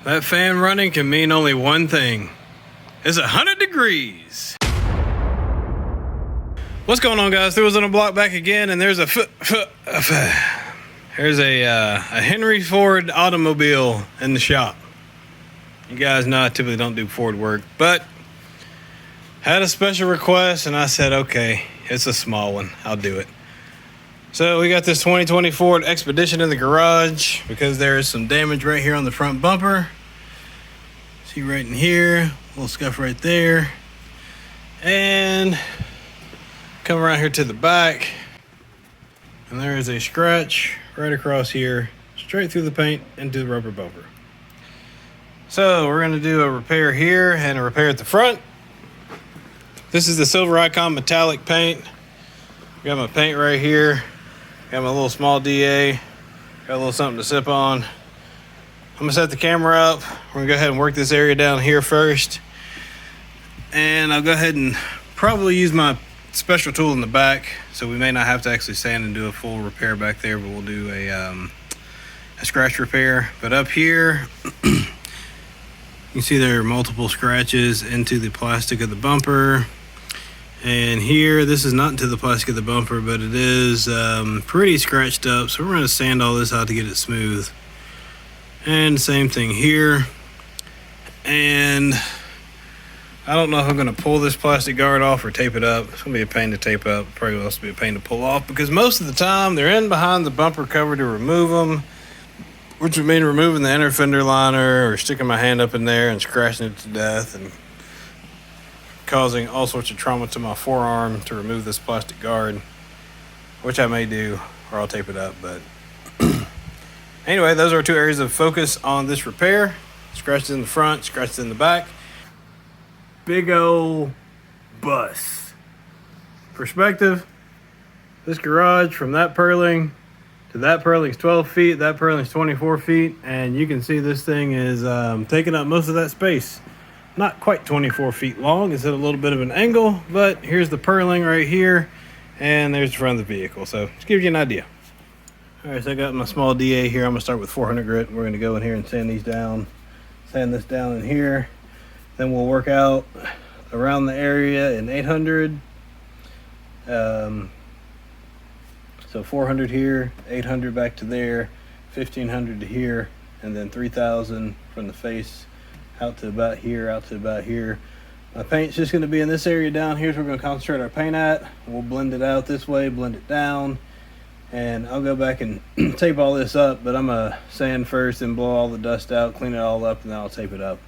That fan running can mean only one thing. It's 100 degrees. What's going on, guys? There was on a block back again, and there's a Henry Ford automobile in the shop. You guys know I typically don't do Ford work, but had a special request, and I said, okay, it's a small one. I'll do it. So we got this 2020 Ford Expedition in the garage because there is some damage right here on the front bumper. See right in here, a little scuff right there. And come around here to the back, and there is a scratch right across here, straight through the paint into the rubber bumper. So we're gonna do a repair here and a repair at the front. This is the Silver Icon metallic paint. Got my paint right here. Got my little small DA. Got a little something to sip on. I'm gonna set the camera up. We're gonna go ahead and work this area down here first. And I'll go ahead and probably use my special tool in the back. So we may not have to actually sand and do a full repair back there, but we'll do a scratch repair. But up here, you can see there are multiple scratches into the plastic of the bumper. And here, this is not into the plastic of the bumper, but it is pretty scratched up. So we're going to sand all this out to get it smooth. And same thing here. And I don't know if I'm going to pull this plastic guard off or tape it up. It's going to be a pain to tape up. Probably will also be a pain to pull off because most of the time they're in behind the bumper cover to remove them, which would mean removing the inner fender liner or sticking my hand up in there and scratching it to death and causing all sorts of trauma to my forearm to remove this plastic guard, which I may do, or I'll tape it up. But anyway, those are two areas of focus on this repair. Scratches in the front, scratches in the back. Big old bus. Perspective, this garage from that purling to that purling is 12 feet, that purling is 24 feet, and you can see this thing is taking up most of that space. Not quite 24 feet long, it's at a little bit of an angle, but here's the purling right here, and there's the front of the vehicle, so just give you an idea. Alright, so I got my small DA here. I'm going to start with 400 grit. We're going to go in here and sand these down, sand this down in here, then we'll work out around the area in 800. So 400 here, 800 back to there, 1500 to here, and then 3000 from the face out to about here, out to about here. My paint's just going to be in this area down here, so we're going to concentrate our paint at. We'll blend it out this way, blend it down, and I'll go back and tape all this up, but I'm going to sand first and blow all the dust out, clean it all up, and then I'll tape it up.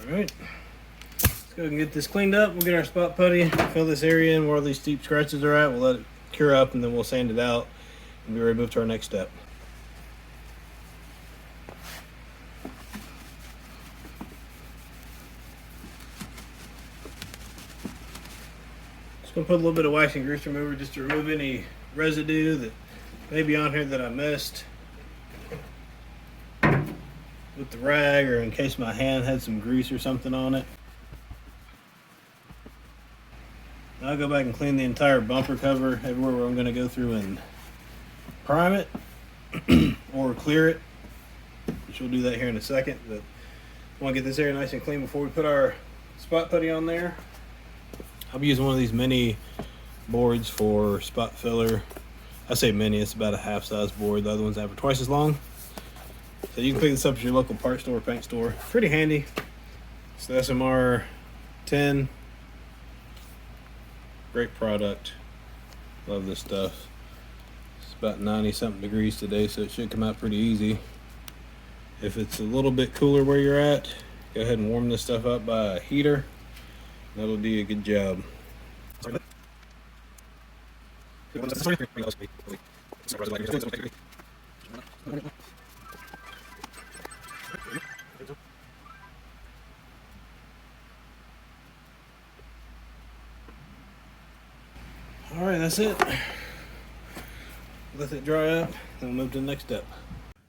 Alright, let's go and get this cleaned up. We'll get our spot putty, fill this area in where all these steep scratches are at. We'll let it cure up and then we'll sand it out and be ready to move to our next step. Just going to put a little bit of wax and grease remover just to remove any residue that may be on here that I missed with the rag, or in case my hand had some grease or something on it. Now I'll go back and clean the entire bumper cover everywhere where I'm going to go through and prime it or clear it, which we'll do that here in a second. But I want to get this area nice and clean before we put our spot putty on there. I'll be using one of these mini boards for spot filler. I say mini, it's about a half size board. The other ones have twice as long. So you can pick this up at your local parts store, paint store. Pretty handy. It's the SMR 10. Great product. Love this stuff. It's about 90 something degrees today, so it should come out pretty easy. If it's a little bit cooler where you're at, go ahead and warm this stuff up by a heater. That'll do a good job. that's it. Let it dry up, and we'll move to the next step.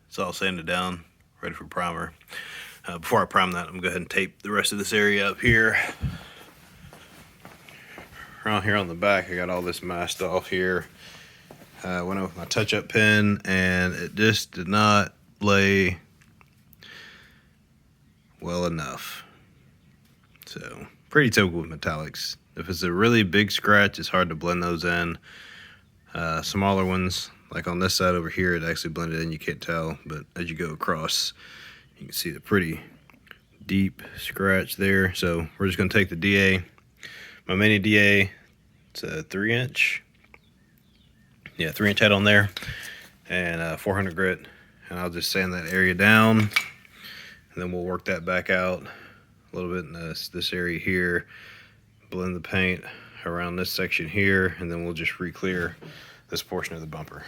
It's all sanded down, ready for primer. Before I prime that, I'm gonna go ahead and tape the rest of this area up here. Around here on the back, I got all this masked off here. Went over with my touch-up pen, and it just did not lay well enough. So, pretty typical with metallics. If it's a really big scratch, it's hard to blend those in. Smaller ones, like on this side over here, it actually blended in, you can't tell, but as you go across, you can see the pretty deep scratch there. So we're just gonna take the DA, my mini DA, it's a 3-inch. Yeah, 3-inch head on there, and 400 grit, and I'll just sand that area down, and then we'll work that back out a little bit in this area here, blend the paint around this section here, and then we'll just re-clear this portion of the bumper.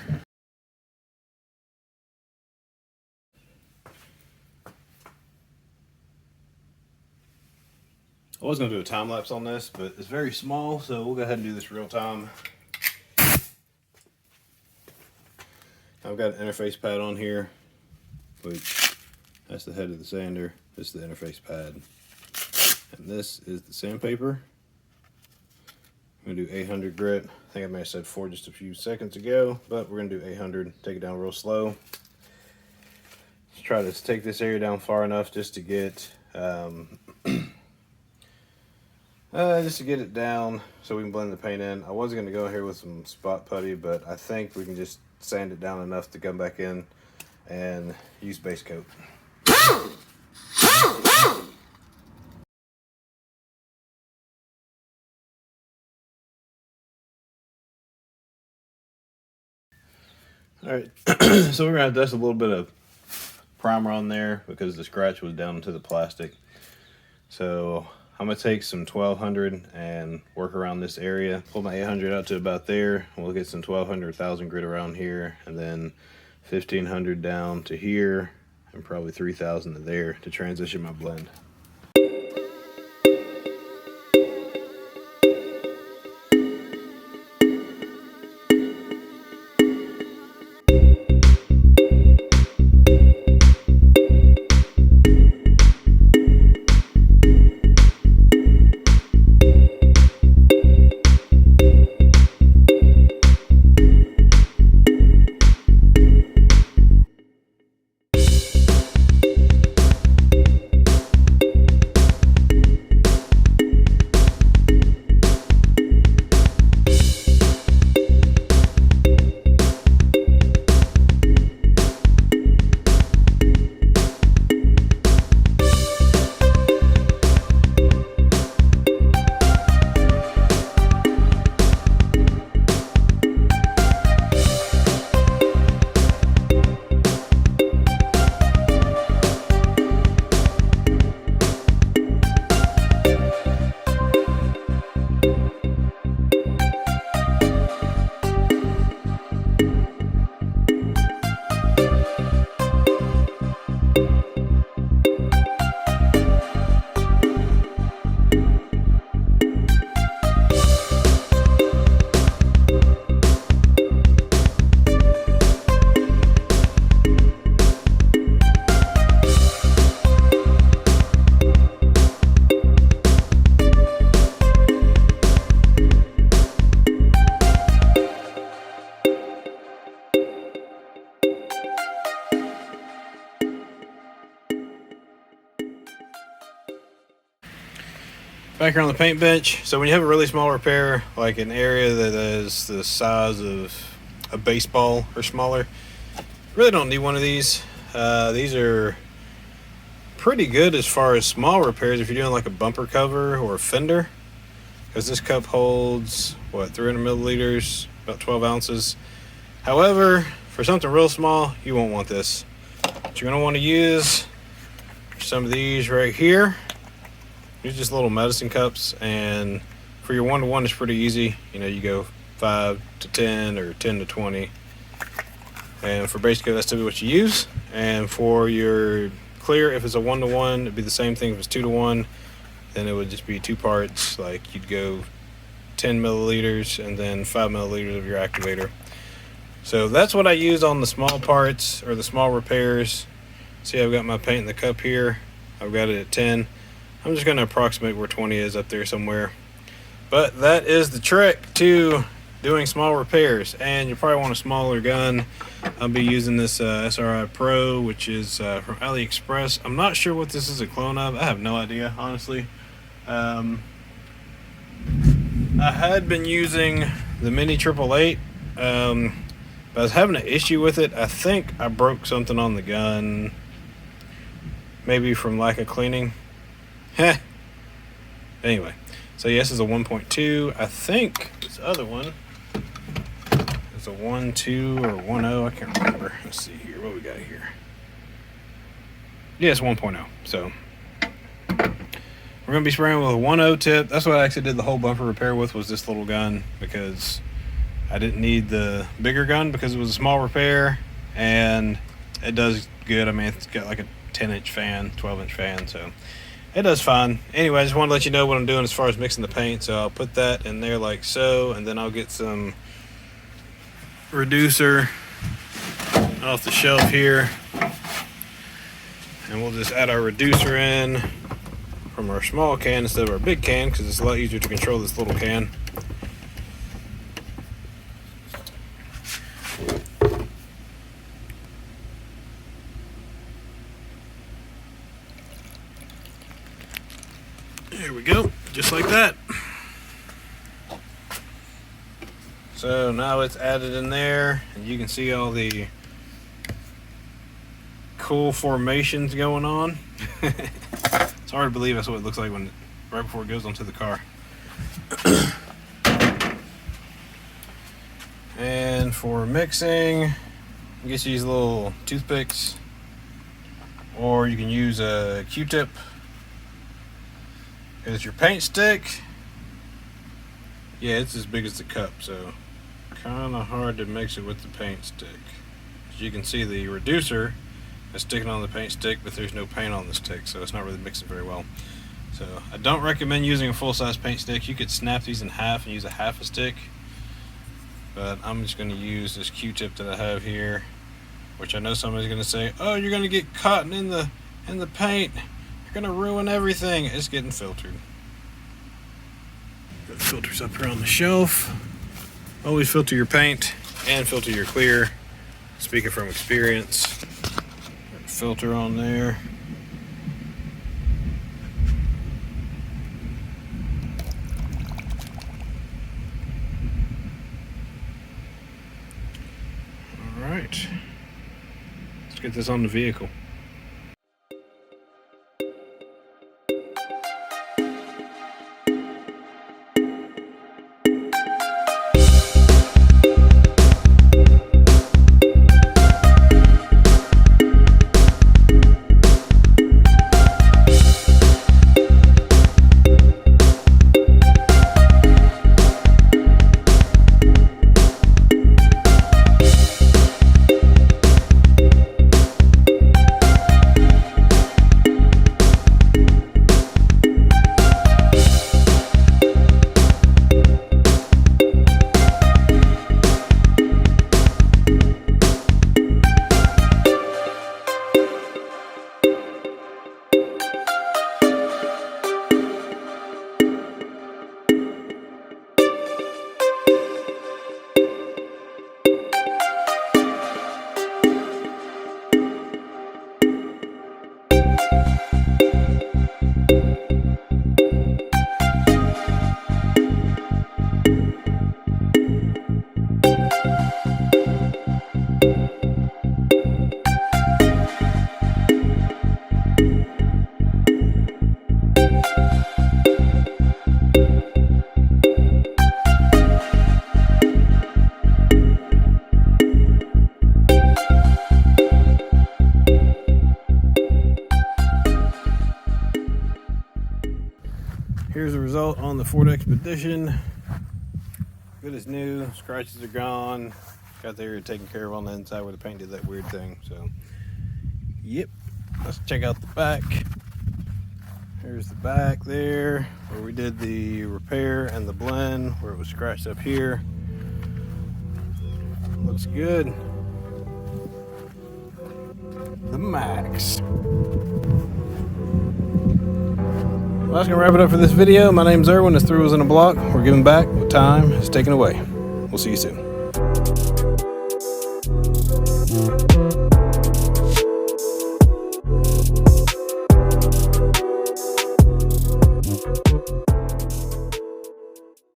I was going to do a time lapse on this, but it's very small, so we'll go ahead and do this real time. I've got an interface pad on here, which that's the head of the sander. This is the interface pad, and this is the sandpaper. I'm gonna do 800 grit. I think I may have said 4 just a few seconds ago, but we're gonna do 800. Take it down real slow. Just try to take this area down far enough just to get it down so we can blend the paint in. I was gonna go here with some spot putty, but I think we can just sand it down enough to come back in and use base coat. All right, so we're gonna dust a little bit of primer on there because the scratch was down into the plastic. So I'm gonna take some 1200 and work around this area. Pull my 800 out to about there, and we'll get some 1200, 1000 grit around here, and then 1500 down to here, and probably 3000 to there to transition my blend. Back here on the paint bench. So when you have a really small repair, like an area that is the size of a baseball or smaller, you really don't need one of these. These are pretty good as far as small repairs if you're doing like a bumper cover or a fender, because this cup holds, what, 300 milliliters, about 12 ounces. However, for something real small, you won't want this. What you're gonna want to use are some of these right here. These are just little medicine cups, and for your 1-to-1 it's pretty easy. You know, you go 5 to 10 or 10 to 20. And for base coat, that's typically what you use. And for your clear, if it's a 1-to-1, it'd be the same thing. If it's 2-to-1, then it would just be 2 parts. Like you'd go 10 milliliters and then 5 milliliters of your activator. So that's what I use on the small parts or the small repairs. See, I've got my paint in the cup here. I've got it at 10. I'm just going to approximate where 20 is up there somewhere. But that is the trick to doing small repairs. And you probably want a smaller gun. I'll be using this SRI Pro, which is from AliExpress. I'm not sure what this is a clone of. I have no idea, honestly. I had been using the Mini 888, but I was having an issue with it. I think I broke something on the gun, maybe from lack of cleaning. Anyway, so yes, it's a 1.2. I think this other one is a 1.2 or 1.0. I can't remember. Let's see here. What we got here? Yes, 1.0. So we're going to be spraying with a 1.0 tip. That's what I actually did the whole bumper repair with, was this little gun, because I didn't need the bigger gun because it was a small repair, and it does good. I mean, it's got like a 10-inch fan, 12-inch fan, so it does fine. Anyway, I just want to let you know what I'm doing as far as mixing the paint. So I'll put that in there like so, and then I'll get some reducer off the shelf here, and we'll just add our reducer in from our small can instead of our big can, because it's a lot easier to control this little can. There we go, just like that. So now it's added in there, and you can see all the cool formations going on. It's hard to believe that's what it looks like when right before it goes onto the car. And for mixing, you get these little toothpicks, or you can use a Q-tip. It's your paint stick. Yeah, it's as big as the cup, so kind of hard to mix it with the paint stick. As you can see, the reducer is sticking on the paint stick, but there's no paint on the stick, so it's not really mixing very well. So I don't recommend using a full-size paint stick. You could snap these in half and use a half a stick, but I'm just going to use this Q-tip that I have here, which I know somebody's going to say, oh, you're going to get cotton in the paint, you're going to ruin everything. It's getting filtered. Got the filters up here on the shelf. Always filter your paint and filter your clear. Speaking from experience. Filter on there. All right, let's get this on the vehicle. Here's the result on the Ford Expedition. Good as new. Scratches are gone. Got the area taken care of on the inside where the paint did that weird thing. So, yep. Let's check out the back. Here's the back there where we did the repair and the blend, where it was scratched up here. Looks good. The max. Well, that's gonna wrap it up for this video. My name's Erwin. It's Three Wheels in a Block. We're giving back what time is taken away. We'll see you soon.